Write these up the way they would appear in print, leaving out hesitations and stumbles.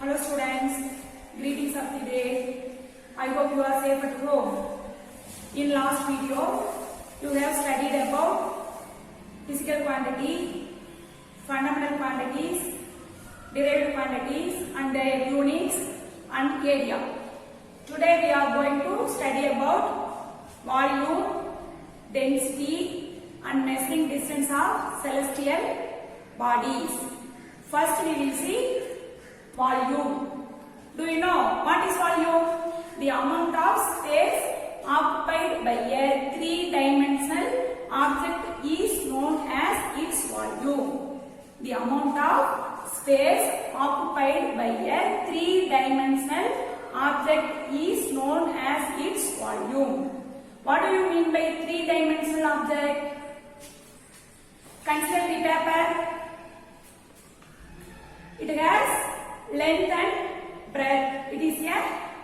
Hello students, greetings of the day. I hope you are safe at home. In last video, you have studied about physical quantity, fundamental quantities, derived quantities and their units and area. Today we are going to study about volume, density and measuring distance of celestial bodies. First we will see volume. Do you know what is volume? The amount of space occupied by a three-dimensional object is known as its volume. The amount of space occupied by a three-dimensional object is known as its volume. What do you mean by three-dimensional object? Consider the paper. It has length and breadth. It is a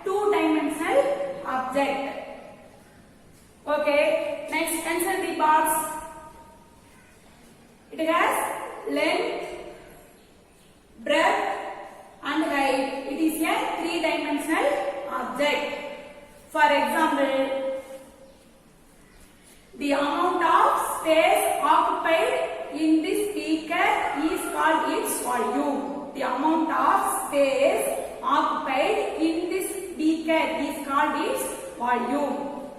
two-dimensional object. Okay, next consider the box. It has length, breadth and height. It is a three-dimensional object. For example, the amount of space occupied in this beaker is called its volume. The amount of space occupied in this beaker is called its volume.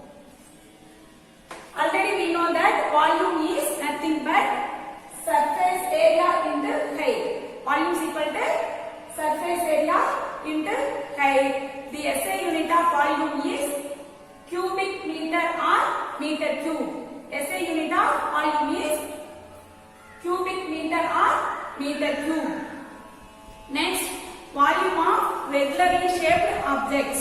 Already we know that volume is nothing but surface area into height. Volume is equal to surface area into height. The SI unit of volume is cubic meter or meter cube. SI unit of volume is cubic meter or meter cube. Next, volume of regularly shaped objects.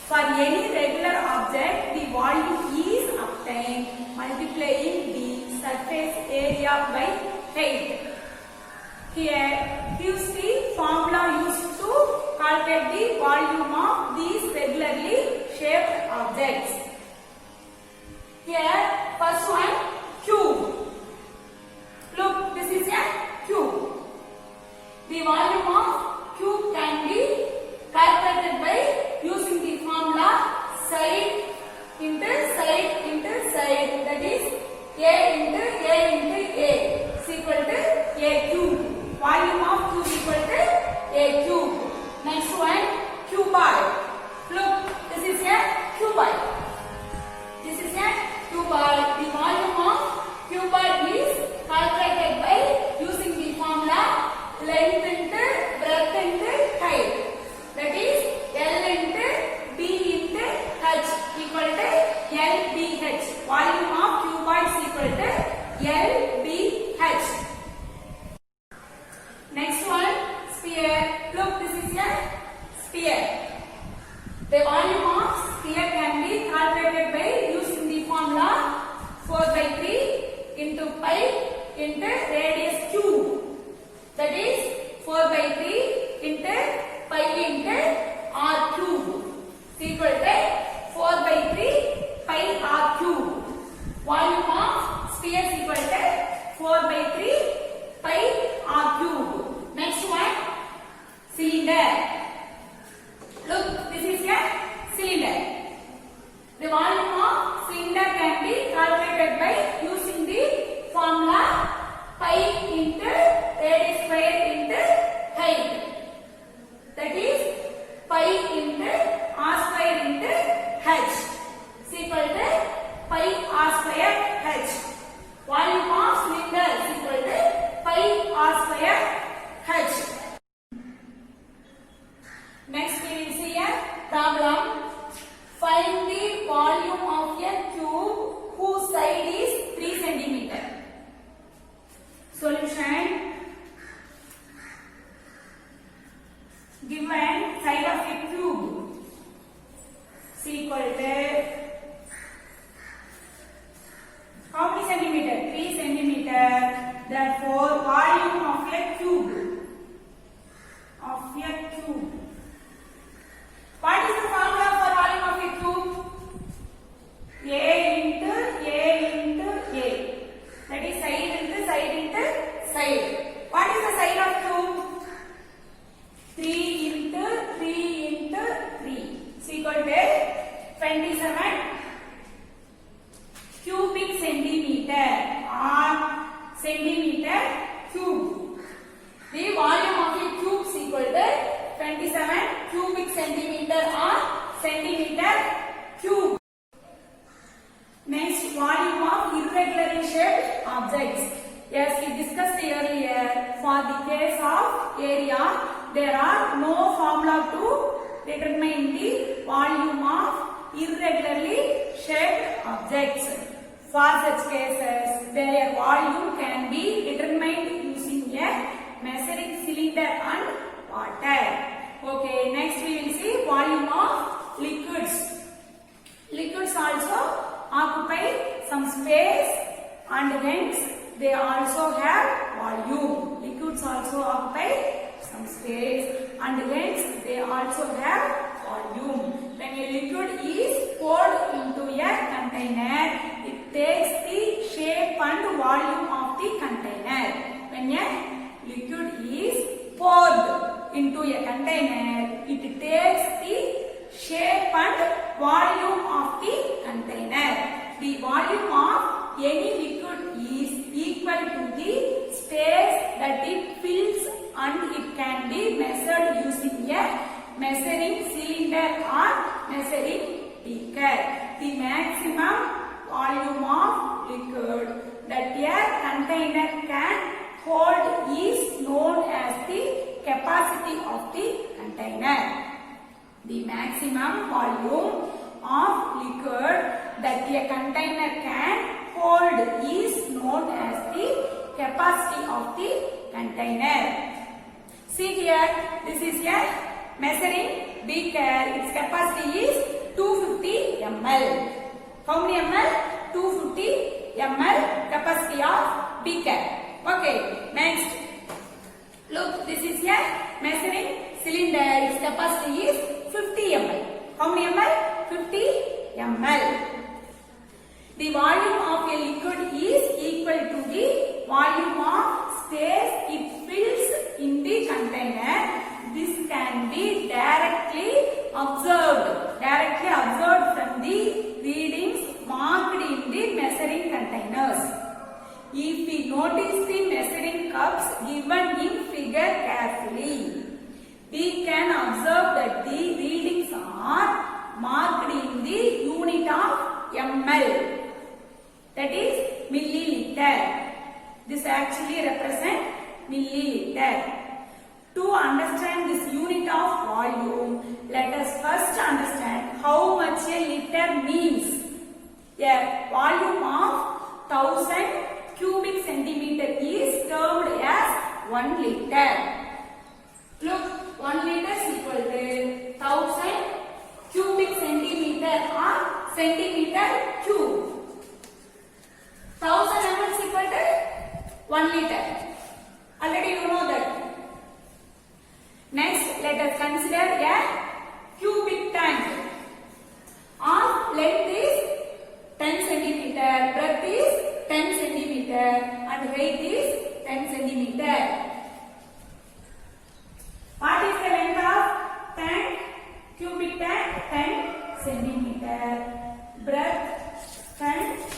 For any regular object, the volume is obtained multiplying the surface area by height. Here, gives the formula used to calculate the volume of these regularly shaped objects. Here, first one, cube. Look, this is a cube. The volume of cube can be calculated by using the formula side into side into side, that is A into A into A is equal to A cube. Volume of cube equal to A cube. Next one, cuboid. Look, this is a cuboid. This is a cuboid. The volume of cuboid is calculated by using the formula length into breadth into height. That is L into B into H equal to LBH. Volume of cuboid is equal to LBH. Next one, sphere. Look, this is a sphere. The volume of sphere can be calculated by using the formula 4 by 3 into pi into radius cube. That is 4 by 3 into pi into r cube is equal to 4 by 3 pi r cube. Volume of sphere is equal to 4 by 3 pi r cube. Next one, cylinder. Look, this is a cylinder. The volume of cylinder can be calculated by using the formula pi into radius square into height. That is pi into r square into h is equal to pi r square h. Volume of cylinder is equal to pi r square h. Next we will see a problem. Find the volume of a cube whose side is 3 cm. Solution. Given side of a cube is equal to how many centimeter? 3 centimeter. Therefore, volume of a cube. What is the formula for volume of a cube? A into A. That is side into side. What is the side of cube? 3 into centimeter or centimeter cube. Next, volume of irregularly shaped objects. Yes, we discussed earlier. For the case of area, there are no formula to determine the volume of irregularly shaped objects. For such cases, their volume can be determined using a measuring cylinder and water. Okay, next we will see volume of liquids. Liquids also occupy some space and hence they also have volume. Liquids also occupy some space and hence they also have volume. When a liquid is poured into a container, it takes the shape and volume of the container. When a liquid is poured into a container, it takes the shape and volume of the container. The volume of any liquid is equal to the space that it fills and it can be measured using a measuring cylinder or measuring beaker. The maximum volume of liquid that a container can hold is known as the capacity of the container. The maximum volume of liquid that a container can hold is known as the capacity of the container. See here, this is a measuring beaker. Its capacity is 250 ml. How many ml? 250 ml capacity of beaker. Okay, next. Look, this is a measuring cylinder. Its capacity is 50 ml. How many ml? 50 ml. The volume of a liquid is equal to the volume of space it fills in the container. This can be directly observed from the readings marked in the measuring containers. If we notice the measuring cups given in figure carefully, we can observe that the readings are marked in the unit of ml, that is milliliter. This actually represents milliliter. To understand this unit of volume, let us first understand how much a liter means. A volume of 1000 cubic centimeter is termed as 1 liter. Look, 1 liter is equal to 1000 cubic centimeter or centimeter cube. 1000 ml is equal to 1 liter. Already you know that. Next, let us consider a cubic tank. Of length is 10 centimeter, breadth is 10 centimeter, and height is 10 centimeter. What is the length of tank? Cubic tank 10 centimeter, breadth 10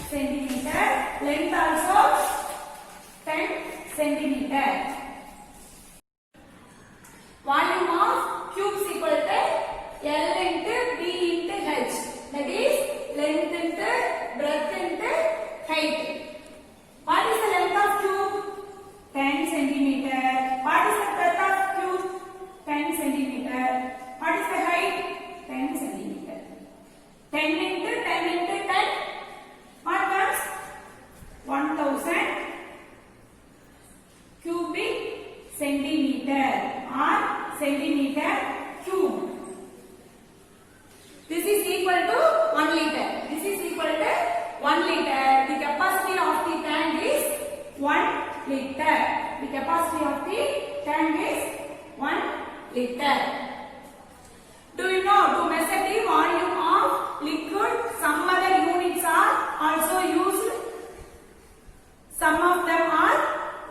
centimeter, length also 10 centimeter. Volume of cubes equal to L into B into H. That is length into breadth into height. What is the length of cube? 10 centimeter. What is the breadth of cube? 10 centimeter. What is the height? 10 centimeter. 10 into 10 into 10. What comes? 1000 cubic centimeter or centimeter cube. This is equal to 1 liter. This is equal to 1 liter. The capacity of the tank is 1 liter. The capacity of the tank is 1 liter. Do you know, to measure the volume of liquid, some other units are also used. Some of them are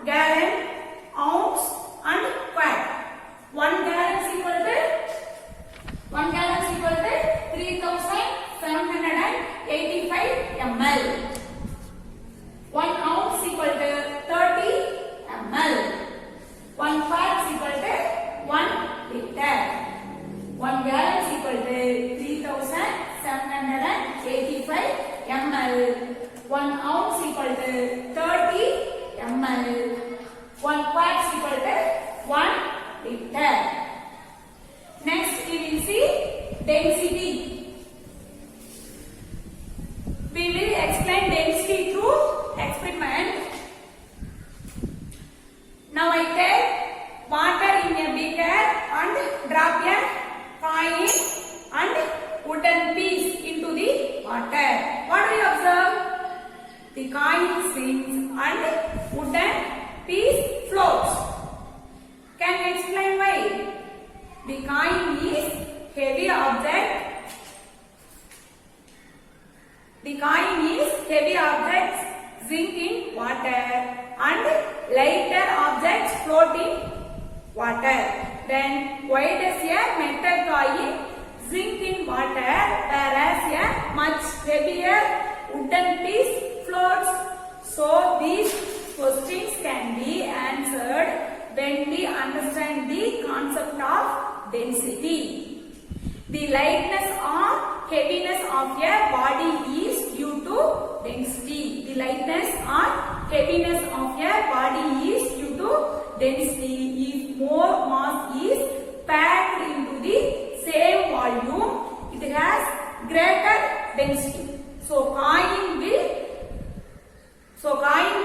gallon, ounce and quart. 1 gallon is equal to 3785 ml. 1 ounce is equal to 30 ml. 1 quart is equal to 1 liter. ml. 1 ounce equal to 30 ml. 1 quart equal to 1 liter. Next we will see density. We will explain density through experiment. Now I take water in a beaker and drop a coin and wooden piece into the water. What do you observe? The coin sinks and wooden piece floats. Can you explain why? The coin is heavy object. The coin is heavy objects sink in water and lighter objects float in water. Then why does a metal coin sink in water whereas a much heavier wooden piece floats? So these questions can be answered when we understand the concept of density. The lightness or heaviness of a body is due to density. The lightness or heaviness of a body is due to density. If more mass is packed into the same volume, it has greater density. So coin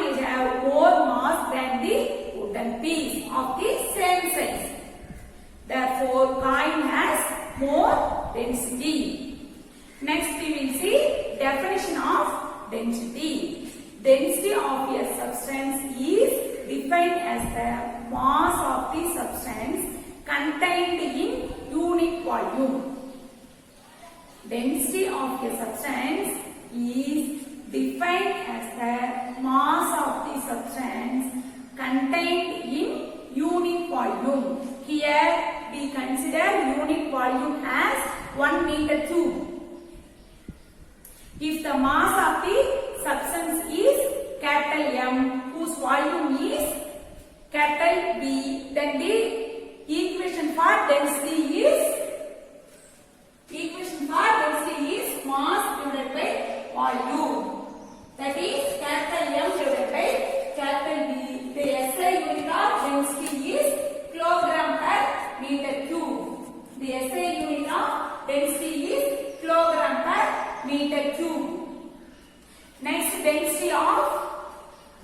will have more mass than the wooden piece of the same size. Therefore, coin has more density. Next, we will see definition of density. Density of a substance is defined as the mass of the substance contained in unit volume. Density of a substance is defined as the mass of the substance contained in unit volume. Here we consider unit volume as 1 meter cube. If the mass of the substance is capital M whose volume is capital B, then the equation for density is mass divided by volume. That is capital M divided by capital B. The SI unit of density is kilogram per meter cube. The SI unit of density is kilogram per meter cube. Next, density of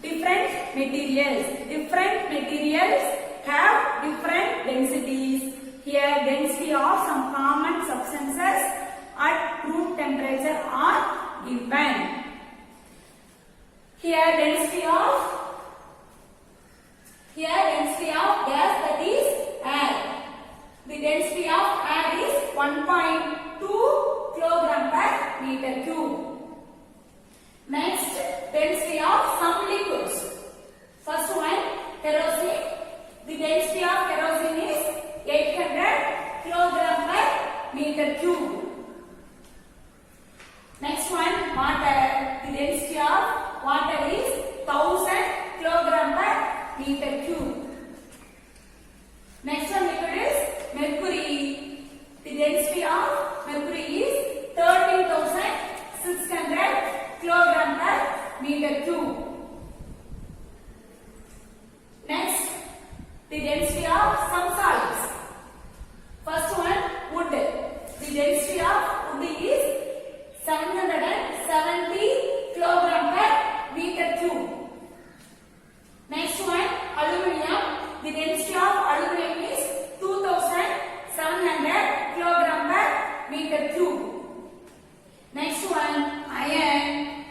different materials. Different materials have different densities. Here, density of some common substances at room temperature are given. Here, density of gas, that is air. The density of air is 1.2 kilogram per meter cube. Next, density of some liquids. First one, kerosene. The density of kerosene is 800 kilogram per meter cube. Next one, water. The density of water is 1000 kilogram per meter cube. Next one, liquid is mercury. The density of mercury is 13,600 kilogram per meter cube. Next, the density of some solids. First one, wood. The density of wood is 770 kilogram per meter cube. Next one, aluminium. The density of aluminium is 2700 kilogram per meter cube. Next one, iron.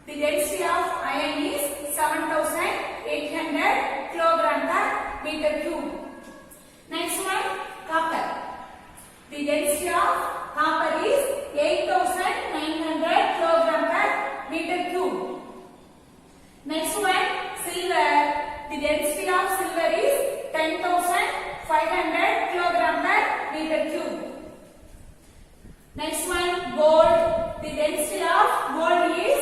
The density of iron is 7800 kilogram per meter cube. Next one, copper. The density of copper is 8900 kilogram per meter cube. Next one, silver. The density of silver is 10,500 kilogram per meter cube. Next one, gold. The density of gold is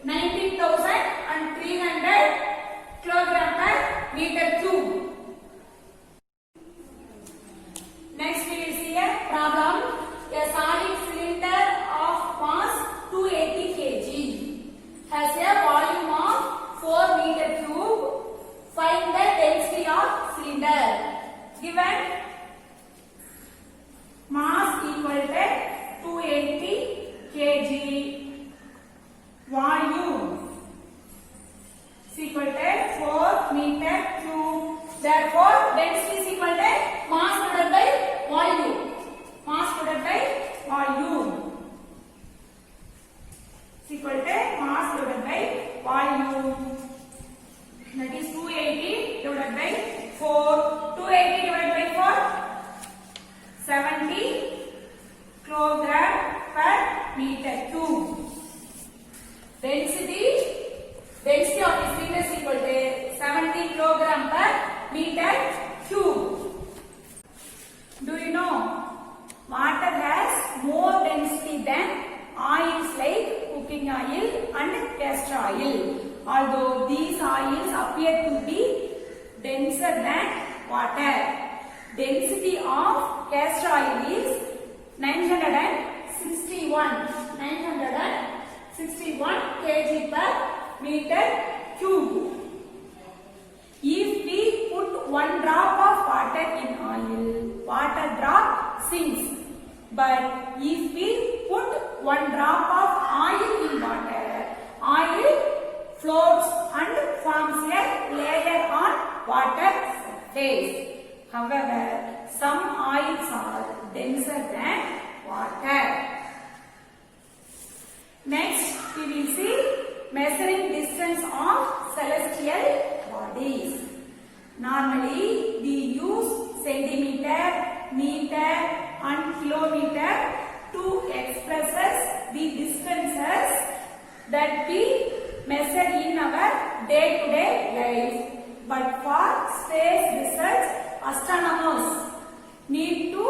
19,300 kilogram per meter cube. Next we will see a problem. A solid cylinder of mass 280 kg. 70 kilogram per meter cube. Density of this fluid is equal to 70 kilogram per meter cube. Do you know water has more density than oils like cooking oil and castor oil? Although these oils appear to be denser than water. Density of castor oil is 961 kg per meter cube. If we put one drop of water in oil, water drop sinks. But if we put one drop of oil in water, oil floats and forms a layer on water surface. However, some oils are denser than water. Next, we will see measuring distance of celestial bodies. Normally, we use centimeter, meter and kilometer to express the distances that we measure in our day-to-day life. But for space research, astronomers need to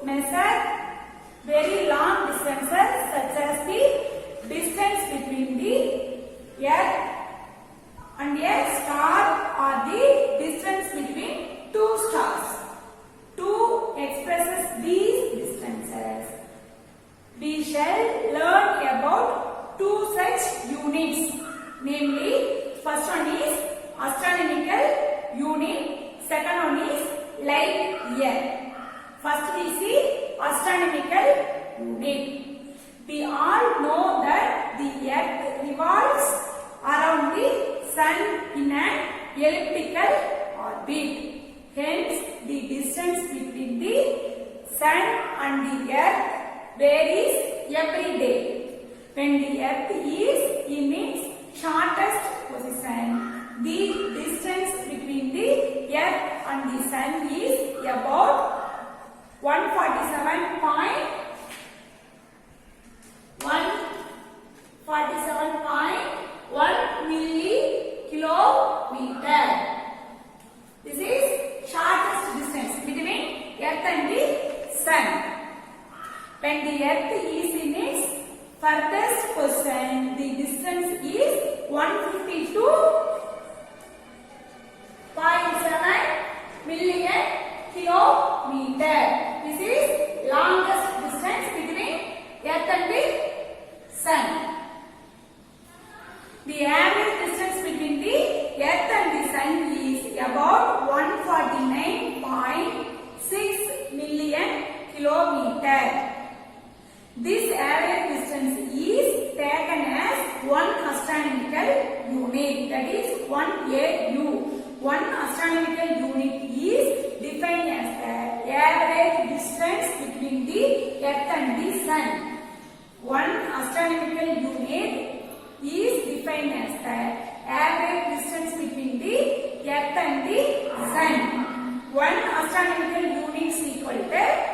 measure very long distances such as the distance between the Earth and a star or the distance between two stars. To express these distances, we shall learn about two such units. Namely, first one is astronomical unit, second one is light year. First we see astronomical unit. We all know that the Earth revolves around the Sun in an elliptical orbit. Hence, the distance between the Sun and the Earth varies every day. When the Earth is in its shortest position, the distance between the Earth and the Sun is about 147.1 millikilometer. This is shortest distance between Earth and the Sun. When the Earth is in its furthest position, the distance is 152.7 million kilometer. This is longest distance between Earth and the Sun. The average distance between the Earth and the Sun is about 149.6 million kilometer. This average distance is taken as one astronomical unit, that is 1 AU. One astronomical unit is defined as the average distance between the Earth and the Sun. One astronomical unit is defined as the average distance between the Earth and the Sun. One astronomical unit is equal to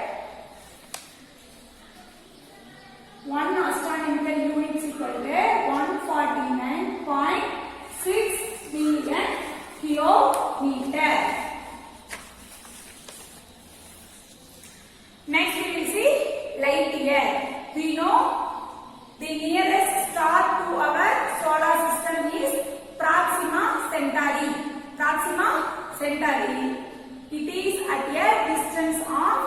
149.6 million kilometer. Next we will see light year. We know the nearest star to our solar system is Proxima Centauri. Proxima Centauri. It is at a distance of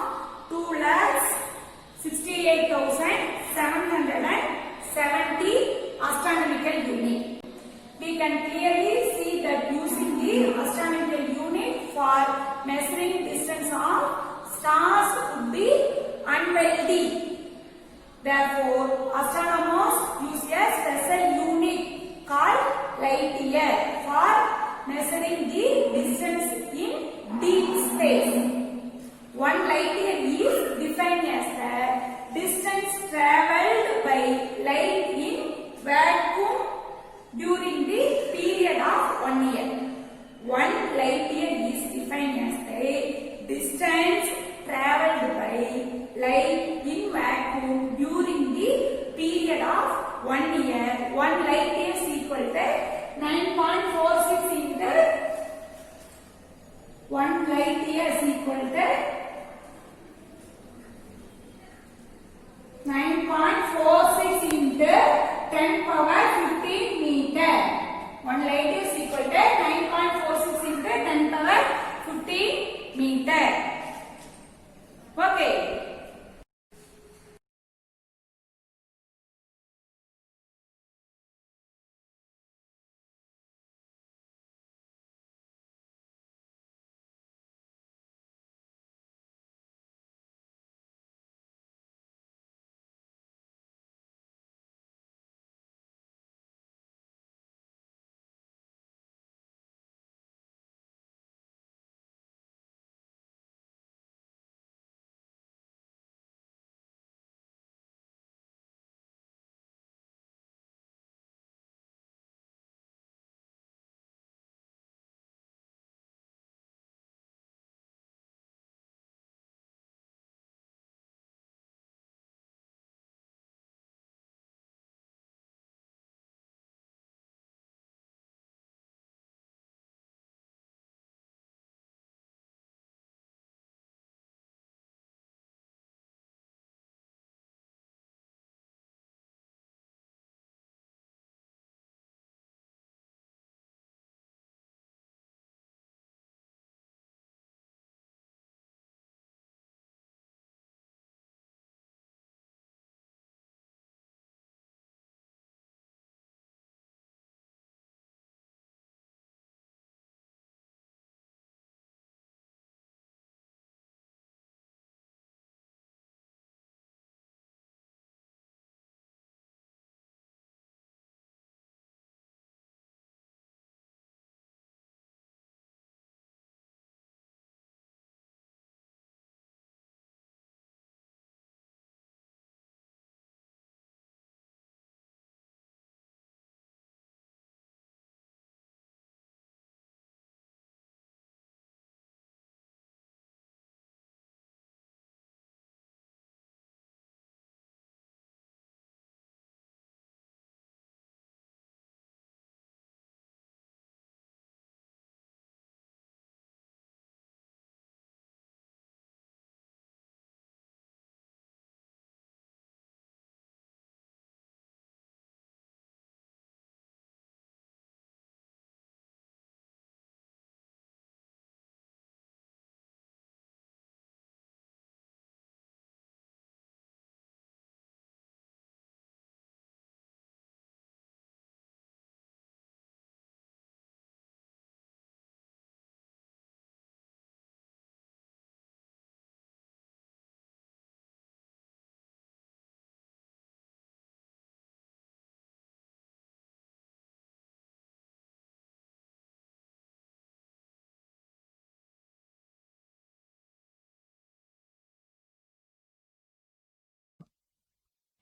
2,68,770 astronomical units. We can clearly see that using the astronomical unit for measuring distance of stars would be unwieldy. Therefore, astronomers use a special unit called light year for measuring the distance in deep space. One light year is defined as the distance travelled by light in vacuum during the period of 1 year. One light year is defined as the distance travelled by light in vacuum during the period of 1 year. 1 light year is equal to 9.46 into 1 light year is equal to 9.46 into 10 power 15 meter. 1 light year is equal to 9.46 into 10 power 15 meter. Okay.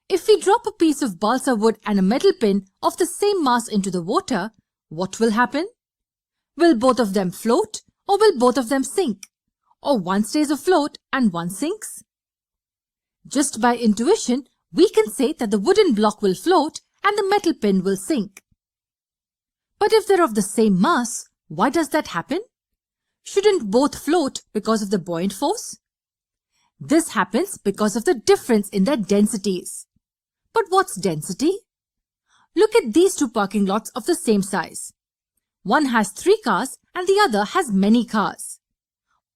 If we drop a piece of balsa wood and a metal pin of the same mass into the water, what will happen? Will both of them float or will both of them sink? Or one stays afloat and one sinks? Just by intuition, we can say that the wooden block will float and the metal pin will sink. But if they're of the same mass, why does that happen? Shouldn't both float because of the buoyant force? This happens because of the difference in their densities. But what's density? Look at these two parking lots of the same size. One has 3 cars and the other has many cars.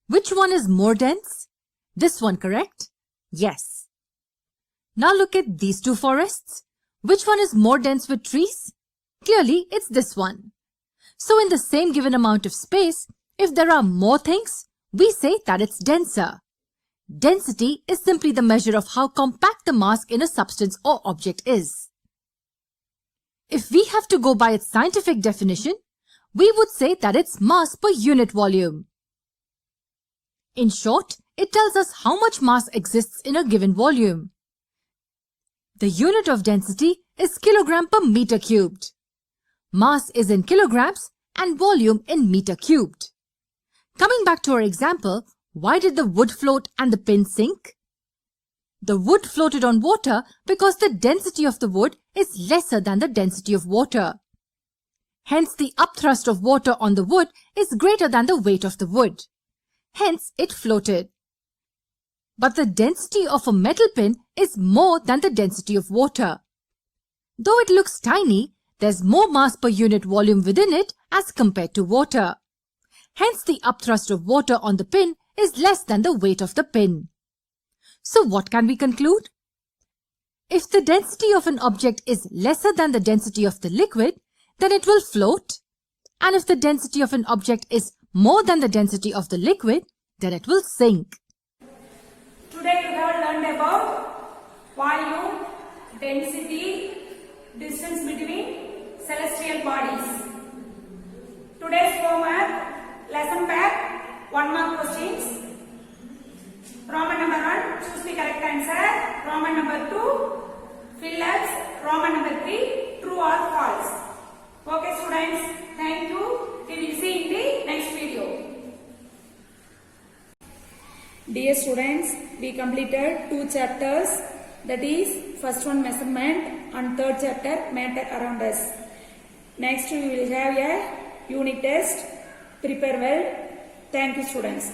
Which one is more dense? This one, correct? Yes. Now look at these two forests. Which one is more dense with trees? Clearly, it's this one. So in the same given amount of space, if there are more things, we say that it's denser. Density is simply the measure of how compact the mass in a substance or object is. If we have to go by its scientific definition, we would say that it's mass per unit volume. In short, it tells us how much mass exists in a given volume. The unit of density is kilogram per meter cubed. Mass is in kilograms and volume in meter cubed. Coming back to our example, why did the wood float and the pin sink? The wood floated on water because the density of the wood is lesser than the density of water. Hence, the upthrust of water on the wood is greater than the weight of the wood. Hence, it floated. But the density of a metal pin is more than the density of water. Though it looks tiny, there's more mass per unit volume within it as compared to water. Hence, the upthrust of water on the pin is less than the weight of the pin. So what can we conclude? If the density of an object is lesser than the density of the liquid, then it will float. And if the density of an object is more than the density of the liquid, then it will sink. Today we have learned about volume, density, distance between celestial bodies. Today's homework, lesson pack, 1 mark questions. Roman number 1, choose the correct answer. Roman number 2, fill ups. Roman number 3, true or false. Okay students, thank you. We will see in the next video. Dear students, we completed 2 chapters, that is first one measurement and third chapter matter around us. Next we will have a unit test. Prepare well. Thank you students.